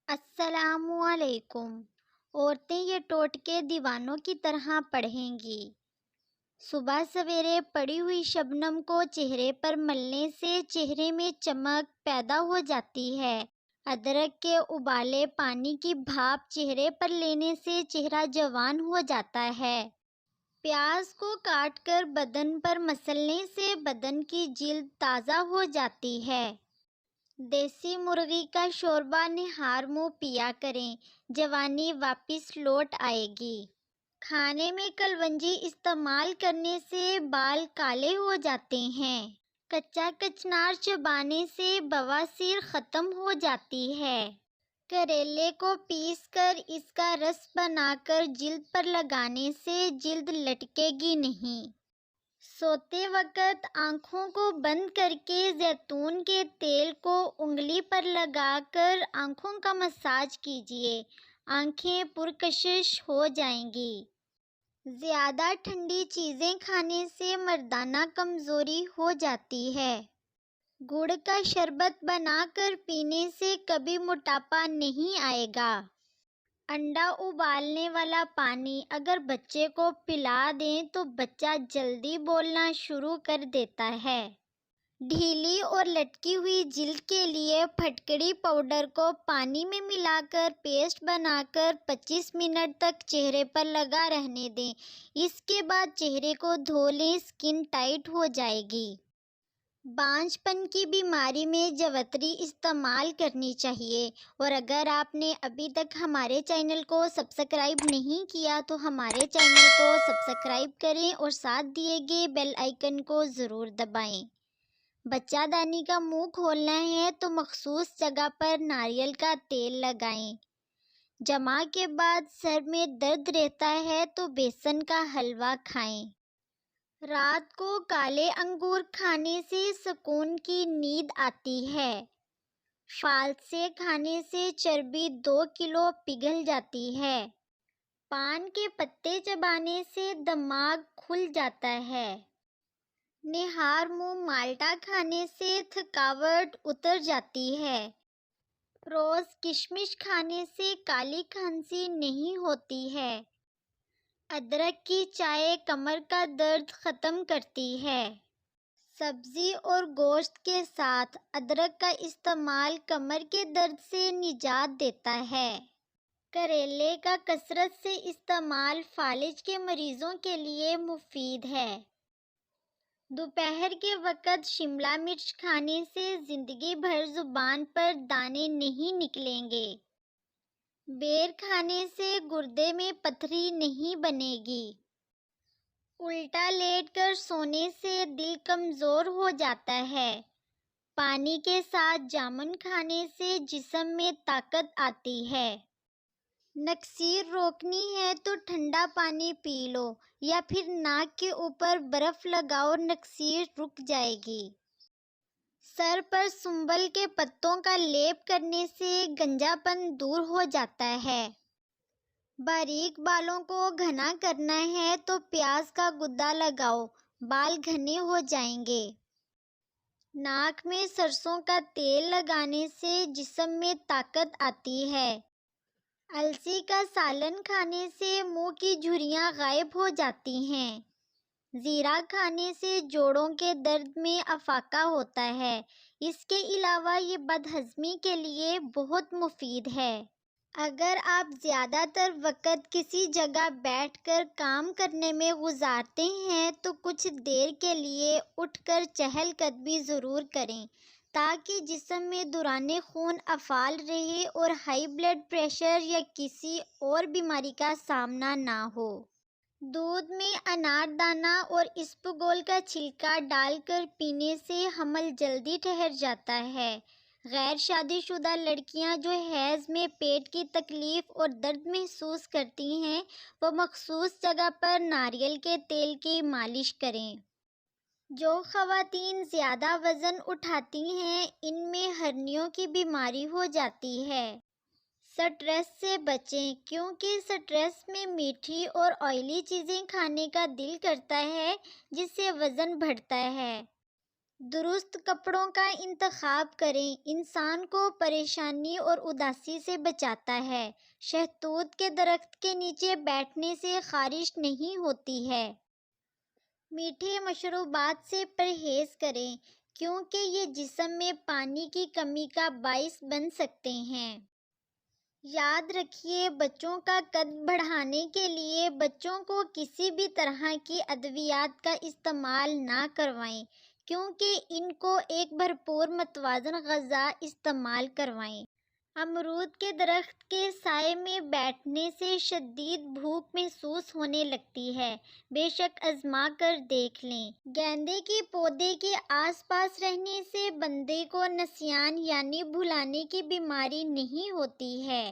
السلام علیکم۔ عورتیں یہ ٹوٹکے دیوانوں کی طرح پڑھیں گی۔ صبح سویرے پڑی ہوئی شبنم کو چہرے پر ملنے سے چہرے میں چمک پیدا ہو جاتی ہے۔ ادرک کے ابالے پانی کی بھاپ چہرے پر لینے سے چہرہ جوان ہو جاتا ہے۔ پیاز کو کاٹ کر بدن پر مسلنے سے بدن کی جلد تازہ ہو جاتی ہے۔ دیسی مرغی کا شوربہ نہار منہ پیا کریں، جوانی واپس لوٹ آئے گی۔ کھانے میں کلونجی استعمال کرنے سے بال کالے ہو جاتے ہیں۔ کچا کچنار چبانے سے بواسیر ختم ہو جاتی ہے۔ کریلے کو پیس کر اس کا رس بنا کر جلد پر لگانے سے جلد لٹکے گی نہیں۔ سوتے وقت آنکھوں کو بند کر کے زیتون کے تیل کو انگلی پر لگا کر آنکھوں کا مساج کیجیے، آنکھیں پرکشش ہو جائیں گی۔ زیادہ ٹھنڈی چیزیں کھانے سے مردانہ کمزوری ہو جاتی ہے۔ گڑ کا شربت بنا کر پینے سے کبھی موٹاپا نہیں آئے گا۔ انڈا ابالنے والا پانی اگر بچے کو پلا دیں تو بچہ جلدی بولنا شروع کر دیتا ہے۔ ڈھیلی اور لٹکی ہوئی جلد کے لیے پھٹکڑی پاؤڈر کو پانی میں ملا کر پیسٹ بنا کر 25 منٹ تک چہرے پر لگا رہنے دیں۔ اس کے بعد چہرے کو دھو لیں، سکن ٹائٹ ہو جائے گی۔ بانجھ پن کی بیماری میں جوتری استعمال کرنی چاہیے، اور اگر آپ نے ابھی تک ہمارے چینل کو سبسکرائب نہیں کیا تو ہمارے چینل کو سبسکرائب کریں اور ساتھ دیے گئے بیل آئیکن کو ضرور دبائیں۔ بچہ دانی کا منہ کھولنا ہے تو مخصوص جگہ پر ناریل کا تیل لگائیں۔ جمع کے بعد سر میں درد رہتا ہے تو بیسن کا حلوہ کھائیں۔ رات کو کالے انگور کھانے سے سکون کی نیند آتی ہے۔ فالسے کھانے سے چربی 2 کلو پگھل جاتی ہے۔ پان کے پتے چبانے سے دماغ کھل جاتا ہے۔ نہار منہ مالٹا کھانے سے تھکاوٹ اتر جاتی ہے۔ روز کشمش کھانے سے کالی کھانسی نہیں ہوتی ہے۔ ادرک کی چائے کمر کا درد ختم کرتی ہے۔ سبزی اور گوشت کے ساتھ ادرک کا استعمال کمر کے درد سے نجات دیتا ہے۔ کریلے کا کثرت سے استعمال فالج کے مریضوں کے لیے مفید ہے۔ دوپہر کے وقت شملہ مرچ کھانے سے زندگی بھر زبان پر دانے نہیں نکلیں گے۔ بیر کھانے سے گردے میں پتھری نہیں بنے گی۔ الٹا لیٹ کر سونے سے دل کمزور ہو جاتا ہے۔ پانی کے ساتھ جامن کھانے سے جسم میں طاقت آتی ہے۔ نکسیر روکنی ہے تو ٹھنڈا پانی پی لو یا پھر ناک کے اوپر برف لگاؤ، نکسیر رک جائے گی۔ سر پر سنبل کے پتوں کا لیپ کرنے سے گنجا پن دور ہو جاتا ہے۔ باریک بالوں کو گھنا کرنا ہے تو پیاز کا گدا لگاؤ، بال گھنے ہو جائیں گے۔ ناک میں سرسوں کا تیل لگانے سے جسم میں طاقت آتی ہے۔ السی کا سالن کھانے سے منہ کی جھریاں غائب ہو جاتی ہیں۔ زیرہ کھانے سے جوڑوں کے درد میں افاقہ ہوتا ہے۔ اس کے علاوہ یہ بدہضمی کے لیے بہت مفید ہے۔ اگر آپ زیادہ تر وقت کسی جگہ بیٹھ کر کام کرنے میں گزارتے ہیں تو کچھ دیر کے لیے اٹھ کر چہل قدمی ضرور کریں تاکہ جسم میں دوران خون فعال رہے اور ہائی بلڈ پریشر یا کسی اور بیماری کا سامنا نہ ہو۔ دودھ میں انار دانہ اور اسپغول کا چھلکا ڈال کر پینے سے حمل جلدی ٹھہر جاتا ہے۔ غیر شادی شدہ لڑکیاں جو حیض میں پیٹ کی تکلیف اور درد محسوس کرتی ہیں وہ مخصوص جگہ پر ناریل کے تیل کی مالش کریں۔ جو خواتین زیادہ وزن اٹھاتی ہیں ان میں ہرنیوں کی بیماری ہو جاتی ہے۔ سٹریس سے بچیں کیونکہ سٹریس میں میٹھی اور آئلی چیزیں کھانے کا دل کرتا ہے جس سے وزن بڑھتا ہے۔ درست کپڑوں کا انتخاب کریں، انسان کو پریشانی اور اداسی سے بچاتا ہے۔ شہتوت کے درخت کے نیچے بیٹھنے سے خارش نہیں ہوتی ہے۔ میٹھے مشروبات سے پرہیز کریں کیونکہ یہ جسم میں پانی کی کمی کا باعث بن سکتے ہیں۔ یاد رکھیے، بچوں کا قد بڑھانے کے لیے بچوں کو کسی بھی طرح کی ادویات کا استعمال نہ کروائیں کیونکہ ان کو ایک بھرپور متوازن غذا استعمال کروائیں۔ امرود کے درخت کے سائے میں بیٹھنے سے شدید بھوک محسوس ہونے لگتی ہے، بے شک آزما کر دیکھ لیں۔ گیندے کے پودے کے آس پاس رہنے سے بندے کو نسیان یعنی بھلانے کی بیماری نہیں ہوتی ہے۔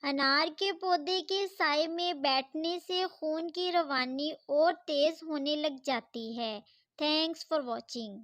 انار کے پودے کے سائے میں بیٹھنے سے خون کی روانی اور تیز ہونے لگ جاتی ہے۔ Thanks for watching.